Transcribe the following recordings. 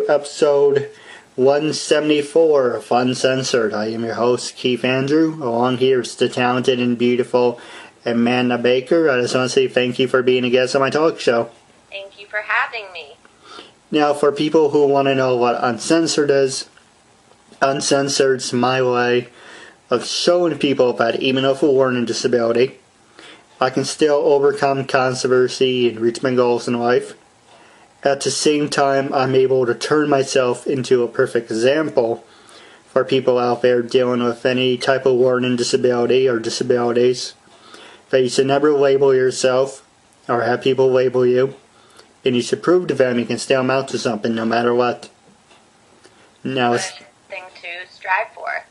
to episode 174 of Uncensored. I am your host, Keith Andrew. Along here is the talented and beautiful Amanda Baker. I just want to say thank you for being a guest on my talk show. Thank you for having me. Now, for people who want to know what Uncensored is, Uncensored's my way of showing people that even with a learning disability, I can still overcome controversy and reach my goals in life. At the same time, I'm able to turn myself into a perfect example for people out there dealing with any type of learning disability or disabilities. That you should never label yourself or have people label you, and you should prove to them you can still amount to something no matter what. Now, it's a thing to strive for.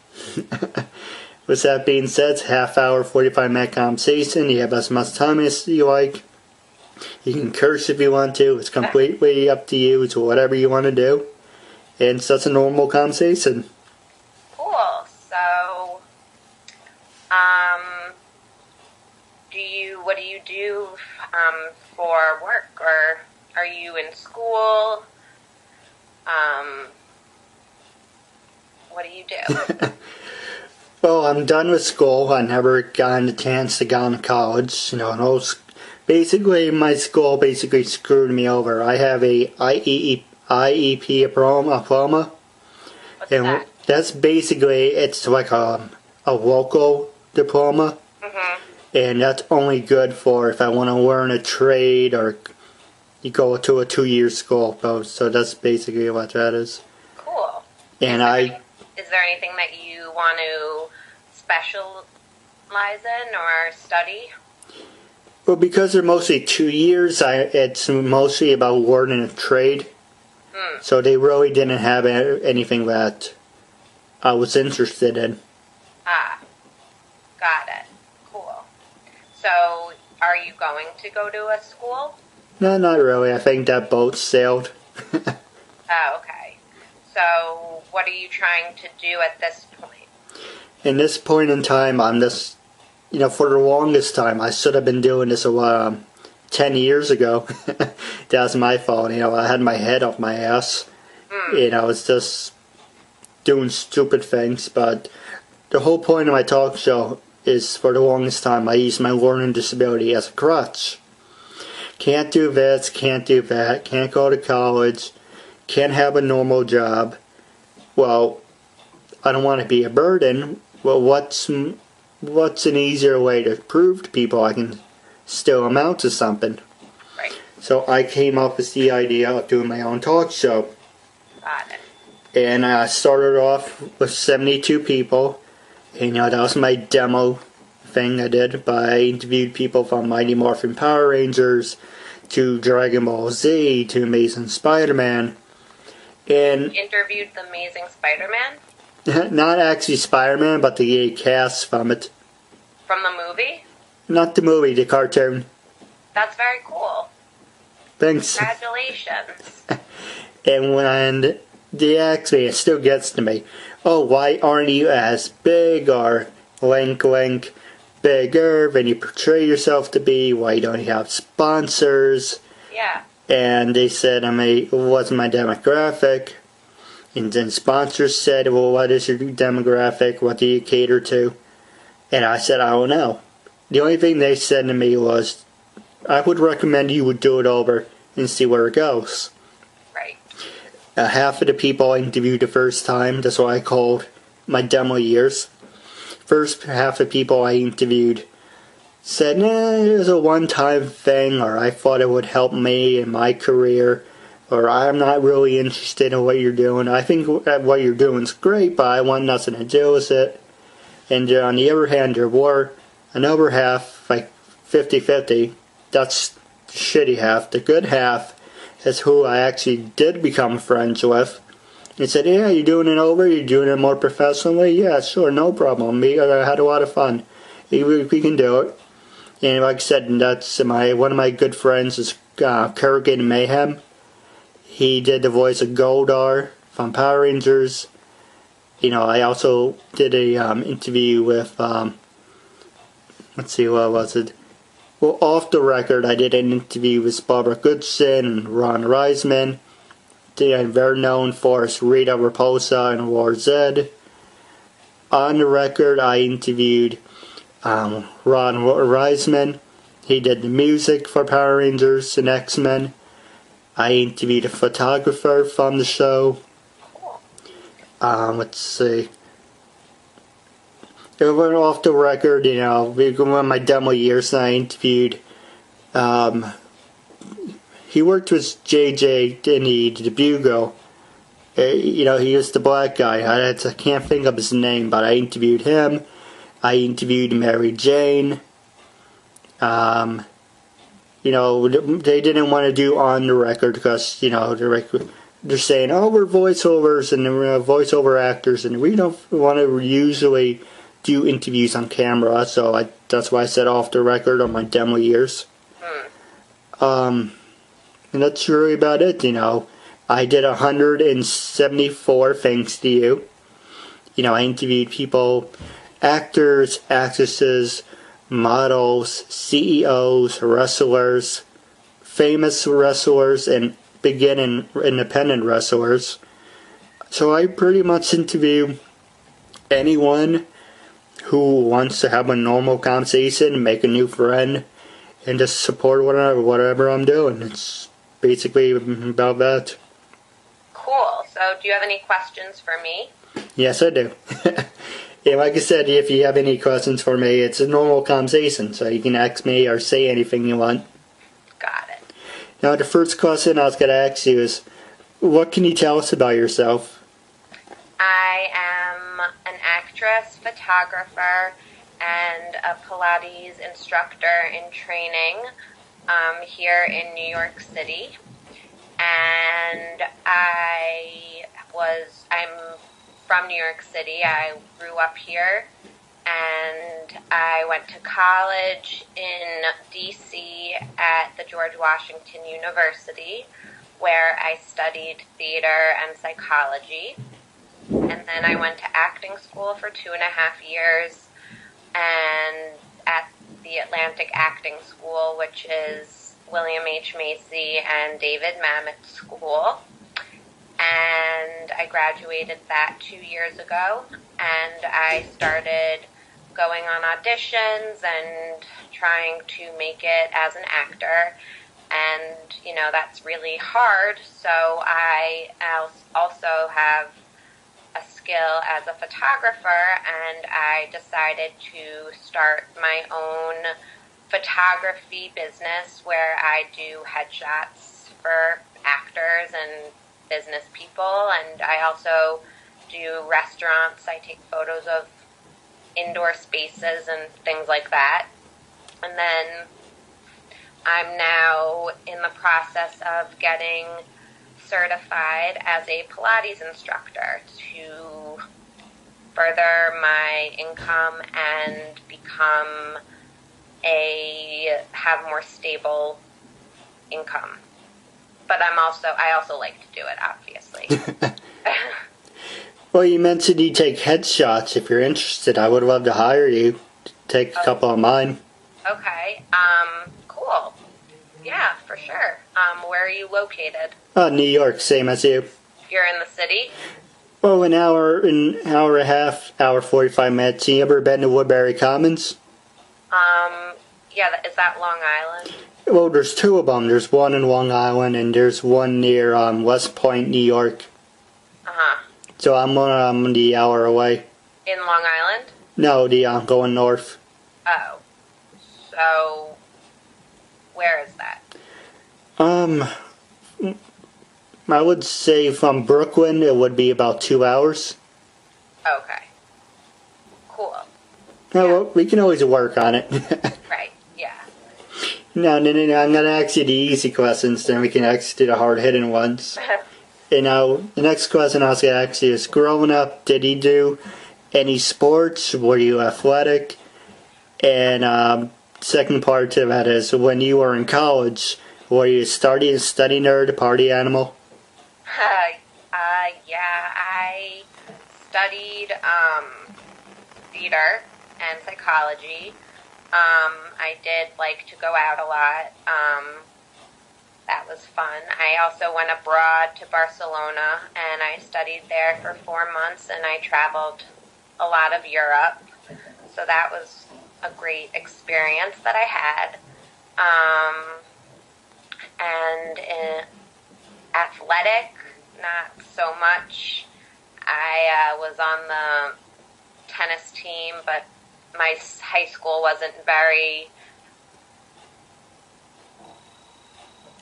With that being said, it's a half hour, 45-minute conversation. You have as much time as you like. You can curse if you want to. It's completely up to you. It's whatever you want to do. And it's such a normal conversation. Cool. So, what do you do for work? Or are you in school? What do you do? Well, I'm done with school. I never got a chance to go to college. Basically, my school basically screwed me over. I have a IEP diploma. What's that? That's basically, it's like a local diploma. Mm-hmm. And that's only good for if I want to learn a trade or you go to a 2-year school. So that's basically what that is. Cool. And Is there anything that you want to specialize in or study? Well, because they're mostly 2 years, it's mostly about learning a trade. So they really didn't have anything that I was interested in. Ah, got it. Cool. So, are you going to go to a school? No, not really. I think that boat sailed. Oh, okay. So, what are you trying to do at this point? In this point in time, I'm just, for the longest time, I should have been doing this 10 years ago. That's my fault. I had my head up my ass. And I was just doing stupid things. But the whole point of my talk show is, for the longest time, I used my learning disability as a crutch. Can't do this, can't do that, can't go to college, can't have a normal job. Well, I don't want to be a burden. Well, what's an easier way to prove to people I can still amount to something? Right. So I came up with the idea of doing my own talk show. Got it. And I started off with 72 people. And that was my demo thing I did. But I interviewed people from Mighty Morphin Power Rangers to Dragon Ball Z to Amazing Spider-Man. And interviewed the Amazing Spider-Man? Not actually Spider-Man, but the cast from it. From the movie? Not the movie, the cartoon. That's very cool. Thanks. Congratulations. And when they ask me, it still gets to me. Oh, why aren't you as big or link bigger than you portray yourself to be? Why don't you have sponsors? Yeah. And they said it wasn't my demographic. And then sponsors said, well, what is your demographic? What do you cater to? And I said, I don't know. The only thing they said to me was, I would recommend you would do it over and see where it goes. Right. Half of the people I interviewed the first time, that's what I called my demo years. First half of people I interviewed said, it was a one-time thing, or I thought it would help me in my career, or I'm not really interested in what you're doing. I think what you're doing is great, but I want nothing to do with it. And on the other hand, there were another half, like 50-50. That's the shitty half. The good half is who I actually did become friends with. He said, yeah, you're doing it over? You're doing it more professionally? Yeah, sure, no problem. I had a lot of fun. We can do it. And like I said, that's one of my good friends is Kerrigan Mayhem. He did the voice of Goldar from Power Rangers. I also did a interview with, let's see, what was it? Well, off the record, I did an interview with Barbara Goodson and Ron Reisman. they are very known for is Rita Repulsa and War Z. On the record, I interviewed Ron Reisman. He did the music for Power Rangers and X-Men. I interviewed a photographer from the show. Let's see. It went off the record, one of my demo years, and I interviewed. He worked with JJ in the Bugle. He was the black guy. I can't think of his name, but I interviewed him. I interviewed Mary Jane. They didn't want to do on the record because, they're saying, oh, we're voiceovers and we're voiceover actors, and we don't want to usually do interviews on camera, so that's why I said off the record on my demo years. And that's really about it, I did 174 thanks to you. I interviewed people, actors, actresses, models, CEOs, wrestlers, famous wrestlers, and beginning independent wrestlers. So I pretty much interview anyone who wants to have a normal conversation, make a new friend, and just support whatever I'm doing. It's basically about that. Cool. So do you have any questions for me? Yes, I do. Yeah, like I said, if you have any questions for me, it's a normal conversation, so you can ask me or say anything you want. Got it. Now, the first question I was going to ask you is, what can you tell us about yourself? I am an actress, photographer, and a Pilates instructor in training here in New York City. And I'm from New York City. I grew up here, and I went to college in D.C. at the George Washington University, where I studied theater and psychology. And then I went to acting school for 2.5 years, and at the Atlantic Acting School, which is William H. Macy and David Mamet School. And I graduated that 2 years ago, and I started going on auditions and trying to make it as an actor. And, that's really hard, so I also have a skill as a photographer, and I decided to start my own photography business where I do headshots for actors and business people, and I also do restaurants. I take photos of indoor spaces and things like that. And then I'm now in the process of getting certified as a Pilates instructor to further my income and have more stable income. But I also like to do it, obviously. Well, you mentioned you take headshots. If you're interested, I would love to hire you to take a couple of mine. Okay. Cool. Yeah, for sure. Where are you located? New York, same as you. You're in the city? Oh, an hour and a half, hour 45 minutes. You ever been to Woodbury Commons? Yeah, is that Long Island? Well, there's two of them. There's one in Long Island, and there's one near West Point, New York. Uh-huh. So I'm the hour away. In Long Island? No, going north. Oh. So, where is that? I would say from Brooklyn, it would be about 2 hours. Okay. Cool. No, Yeah. well, we can always work on it. Right, yeah. No, I'm going to ask you the easy questions, then we can ask you the hard-hitting ones. The next question I was going to ask you is, growing up, did you do any sports? Were you athletic? And second part to that is, when you were in college, were you a study nerd, party animal? Yeah, I studied theater and psychology. I did like to go out a lot. that was fun. I also went abroad to Barcelona, and I studied there for 4 months, and I traveled a lot of Europe. So that was a great experience that I had. And in athletic, not so much. I was on the tennis team, but my high school wasn't very...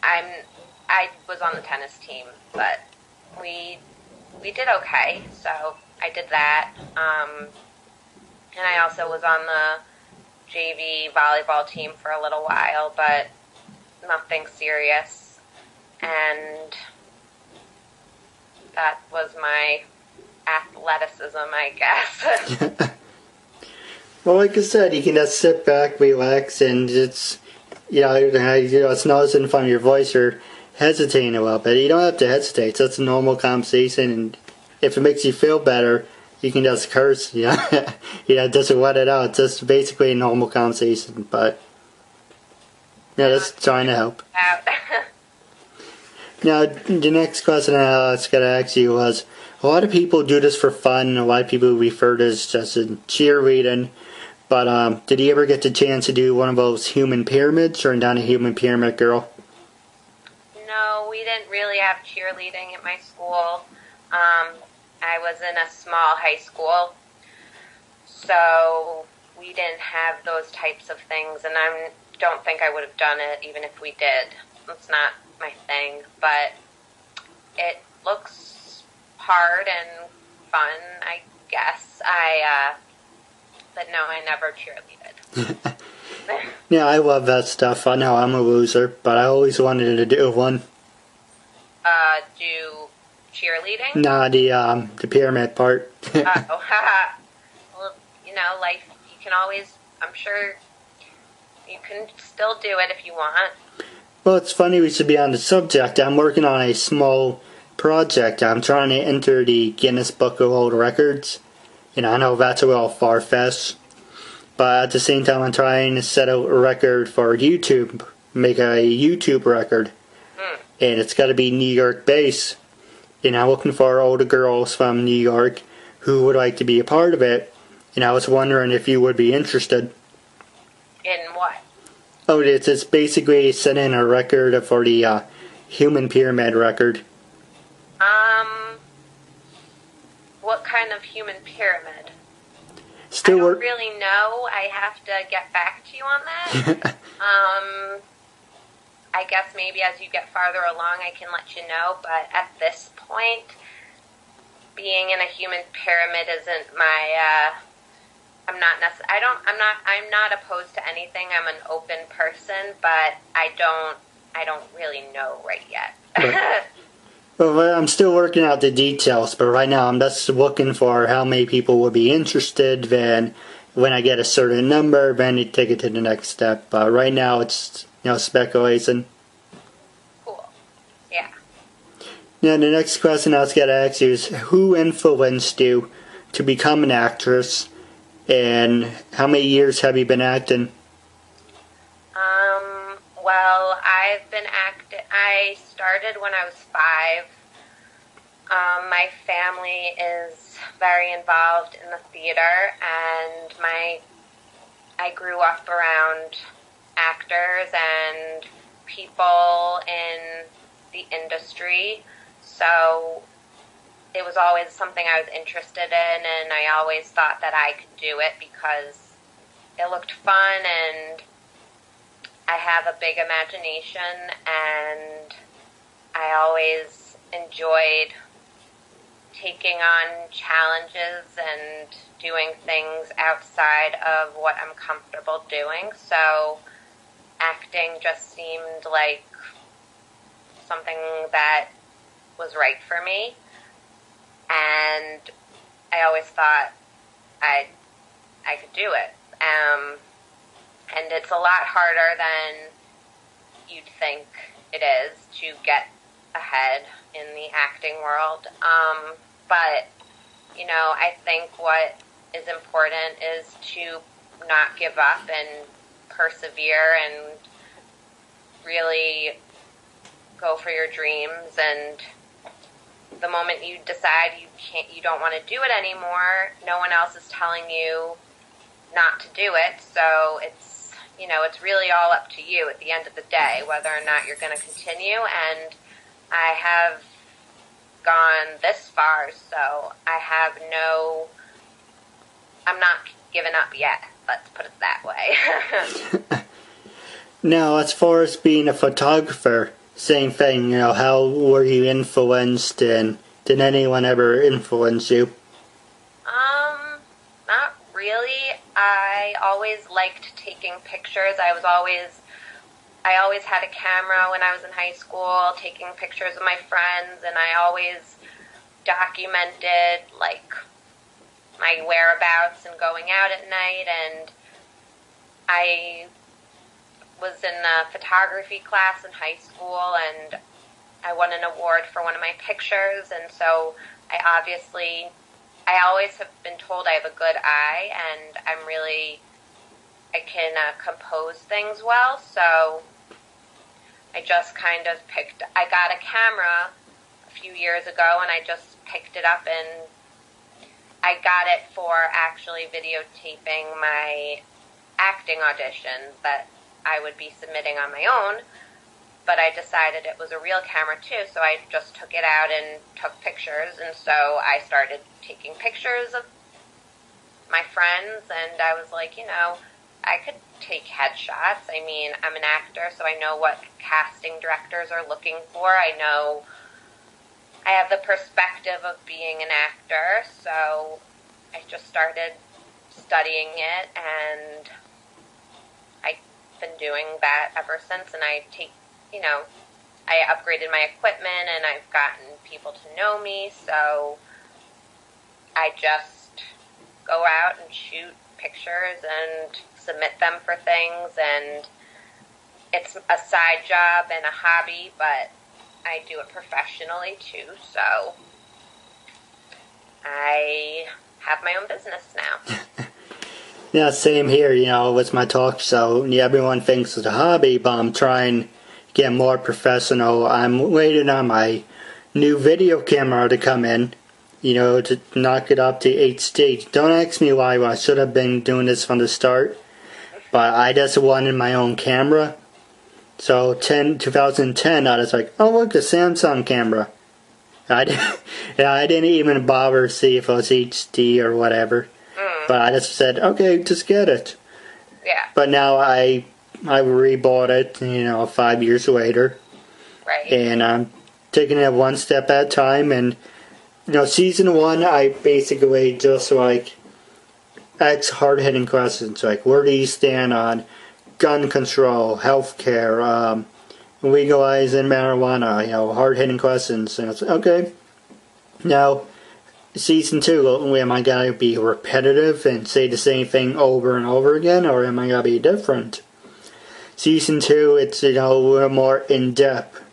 I was on the tennis team, but we did okay, so I did that. And I also was on the JV volleyball team for a little while, but nothing serious. And that was my athleticism, I guess. Well, like I said, you can just sit back, relax, and it's, it's noticing from your voice you're hesitating a little bit. You don't have to hesitate. That's a normal conversation, and if it makes you feel better, you can just curse, just let it out. It's just basically a normal conversation, but, just trying to help. Now, the next question I was going to ask you was, a lot of people do this for fun. A lot of people refer to this just as cheerleading. But did you ever get the chance to do one of those human pyramids, or down a human pyramid girl? No, we didn't really have cheerleading at my school. I was in a small high school, so we didn't have those types of things, and I don't think I would have done it even if we did. It's not my thing, but it looks hard and fun, I guess. But no, I never cheerleaded. Yeah, I love that stuff. I know I'm a loser, but I always wanted to do one. Do cheerleading? Nah, the pyramid part. Well, life, you can always, I'm sure you can still do it if you want. Well, it's funny we should be on the subject. I'm working on a small project. I'm trying to enter the Guinness Book of World Records. I know that's a little far-fetched, but at the same time I'm trying to set a record for YouTube, make a YouTube record. And it's got to be New York based. I'm looking for older girls from New York who would like to be a part of it. And I was wondering if you would be interested. In what? Oh, it's basically setting a record for the human pyramid record. What kind of human pyramid? Still I don't really know. I have to get back to you on that. I guess maybe as you get farther along I can let you know, but at this point, being in a human pyramid isn't my, I'm not opposed to anything. I'm an open person, but I don't really know right yet. Well, I'm still working out the details, but right now I'm just looking for how many people would be interested. Then, when I get a certain number, then you take it to the next step. But right now it's speculation. Cool. Yeah. Now the next question I was going to ask you is, who influenced you to become an actress, and how many years have you been acting? Well, I've been acting. I started when I was 5. My family is very involved in the theater, and I grew up around actors and people in the industry, so it was always something I was interested in, and I always thought that I could do it because it looked fun, and I have a big imagination, and I always enjoyed taking on challenges and doing things outside of what I'm comfortable doing. So acting just seemed like something that was right for me, and I always thought I could do it. And it's a lot harder than you'd think it is to get ahead in the acting world. But, I think what is important is to not give up and persevere and really go for your dreams, and the moment you decide you don't want to do it anymore, no one else is telling you not to do it. So it's, it's really all up to you at the end of the day, whether or not you're going to continue. And I have gone this far, so I'm not giving up yet. Let's put it that way. Now, as far as being a photographer, same thing, how were you influenced, and did anyone ever influence you? Not really. I always liked taking pictures. I always had a camera when I was in high school, taking pictures of my friends, and I always documented, like, my whereabouts and going out at night, and I was in a photography class in high school, and I won an award for one of my pictures, and so I always have been told I have a good eye, and I can compose things well, so I just kind of I got a camera a few years ago, and I just picked it up, and I got it for actually videotaping my acting auditions that I would be submitting on my own, but I decided it was a real camera too, so I just took it out and took pictures, and so I started taking pictures of my friends, and I was like, I could take headshots. I mean, I'm an actor, so I know what casting directors are looking for. I know I have the perspective of being an actor, so I just started studying it, and I've been doing that ever since, and I upgraded my equipment, and I've gotten people to know me, so I just go out and shoot pictures and submit them for things, and it's a side job and a hobby, but I do it professionally too, so I have my own business now. Yeah, same here, with my talk show. Yeah, everyone thinks it's a hobby, but I'm trying to get more professional. I'm waiting on my new video camera to come in, to knock it up to HD. Don't ask me why. I should have been doing this from the start, but I just wanted my own camera. So 2010, I was like, oh look, a Samsung camera. I didn't even bother to see if it was HD or whatever. But I just said, okay, just get it. Yeah. But now I rebought it, 5 years later. Right. And I'm taking it one step at a time. And, season 1, I basically just, ask hard-hitting questions. Like, where do you stand on gun control, healthcare, legalizing marijuana, hard-hitting questions. And it's okay. Now, season 2, am I going to be repetitive and say the same thing over and over again, or am I going to be different? Season 2, it's, a little more in-depth.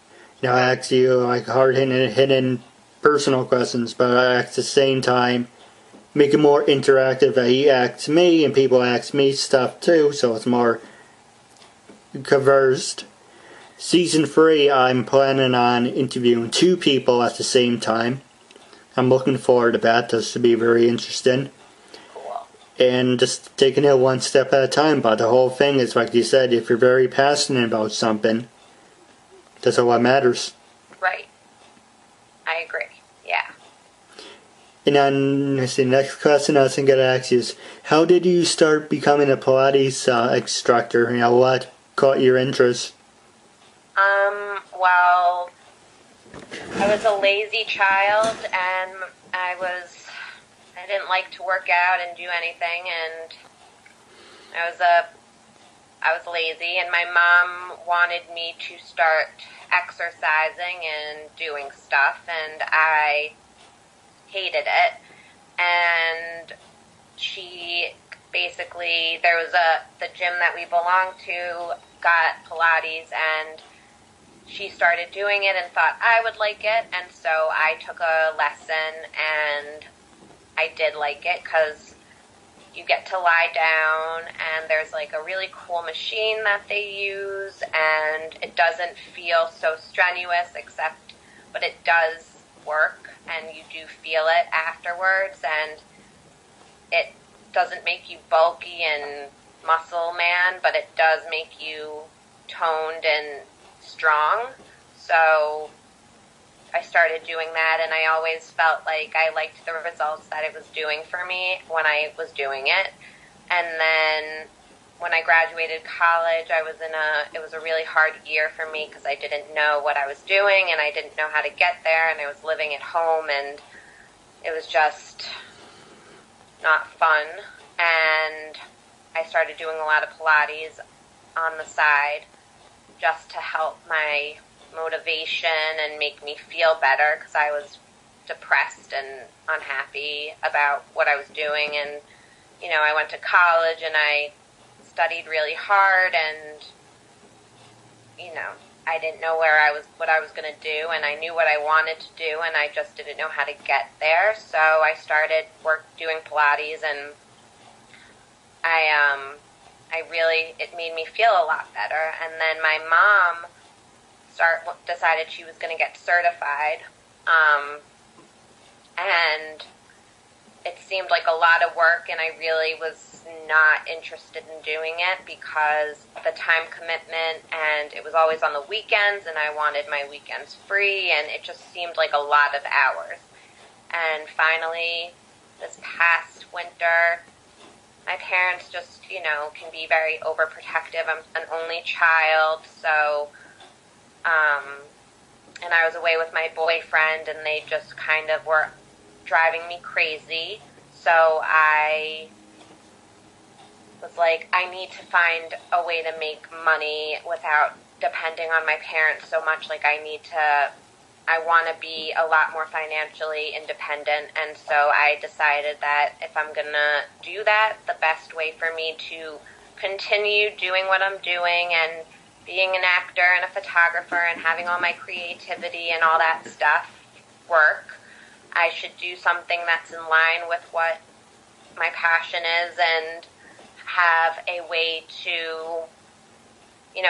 I ask you, hard-hitting personal questions, but I at the same time make it more interactive. That he asks me, and people ask me stuff too, so it's more conversed. Season 3, I'm planning on interviewing 2 people at the same time. I'm looking forward to that. This should be very interesting. Cool. And just taking it one step at a time. But the whole thing is, like you said, if you're very passionate about something, that's all that matters. Right. I agree. Yeah. And then, the next question I was going to ask you is, how did you start becoming a Pilates instructor? What caught your interest? Well, I was a lazy child, and I didn't like to work out and do anything, and I was lazy, and my mom wanted me to start exercising and doing stuff, and I hated it. And she basically, the gym that we belonged to got Pilates, and she started doing it and thought I would like it, and so I took a lesson, and I did like it because you get to lie down, and there's like a really cool machine that they use, and it doesn't feel so strenuous, but it does work, and you do feel it afterwards, and it doesn't make you bulky and muscle man, but it does make you toned and strong. So I started doing that, and I always felt like I liked the results that it was doing for me when I was doing it. And then when I graduated college, it was a really hard year for me because I didn't know what I was doing, and I didn't know how to get there, and I was living at home, and it was just not fun. And I started doing a lot of Pilates on the side just to help my motivation and make me feel better, because I was depressed and unhappy about what I was doing. And I went to college and I studied really hard, and I didn't know what I was going to do, and I knew what I wanted to do, and I just didn't know how to get there. So I started doing Pilates, and it made me feel a lot better. And then my mom decided she was going to get certified, and it seemed like a lot of work, and I really was not interested in doing it because the time commitment, and it was always on the weekends, and I wanted my weekends free, and it just seemed like a lot of hours. And finally, this past winter, my parents just, can be very overprotective. I'm an only child, so, and I was away with my boyfriend, and they just kind of were driving me crazy. So I was like, I need to find a way to make money without depending on my parents so much. Like, I want to be a lot more financially independent, and so I decided that if I'm going to do that, the best way for me to continue doing what I'm doing and being an actor and a photographer and having all my creativity and all that stuff work, I should do something that's in line with what my passion is and have a way to,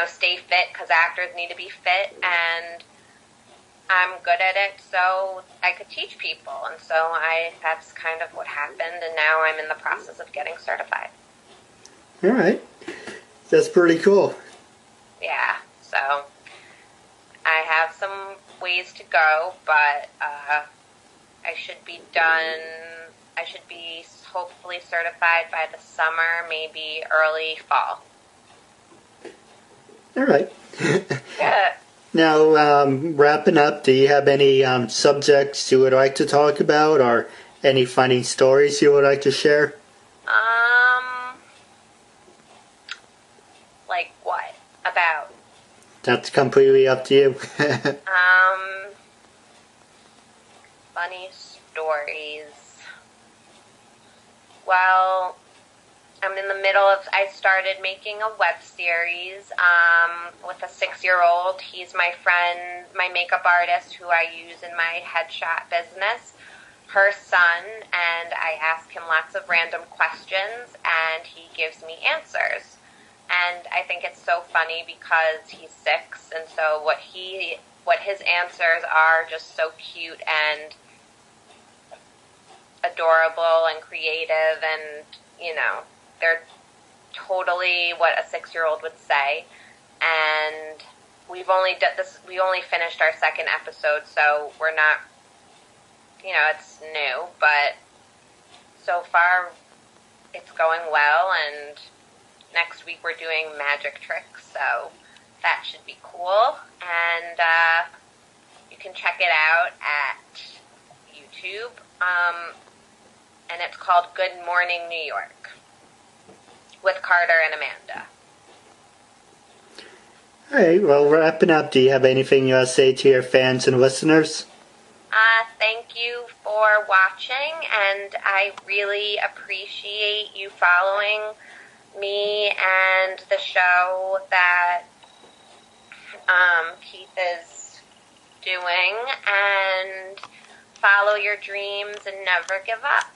stay fit, because actors need to be fit, and I'm good at it, so I could teach people. And so that's kind of what happened, and now I'm in the process of getting certified. All right. That's pretty cool. Yeah, so I have some ways to go, but I should be hopefully certified by the summer, maybe early fall. All right. Yeah. Now, wrapping up, do you have any subjects you would like to talk about, or any funny stories you would like to share? Like what? About? That's completely up to you. Funny stories. Well, I started making a web series with a 6-year-old. He's my friend, my makeup artist who I use in my headshot business, her son, and I ask him lots of random questions, and he gives me answers. And I think it's so funny because he's 6, and so what his answers are just so cute and adorable and creative, and they're totally what a 6-year-old would say. And we only finished our 2nd episode, so we're not, it's new, but so far it's going well. And next week we're doing magic tricks, so that should be cool. And you can check it out at YouTube. And it's called Good Morning New York with Carter and Amanda. All right, well, wrapping up, do you have anything you want to say to your fans and listeners? Thank you for watching, and I really appreciate you following me and the show that Keith is doing, and follow your dreams and never give up.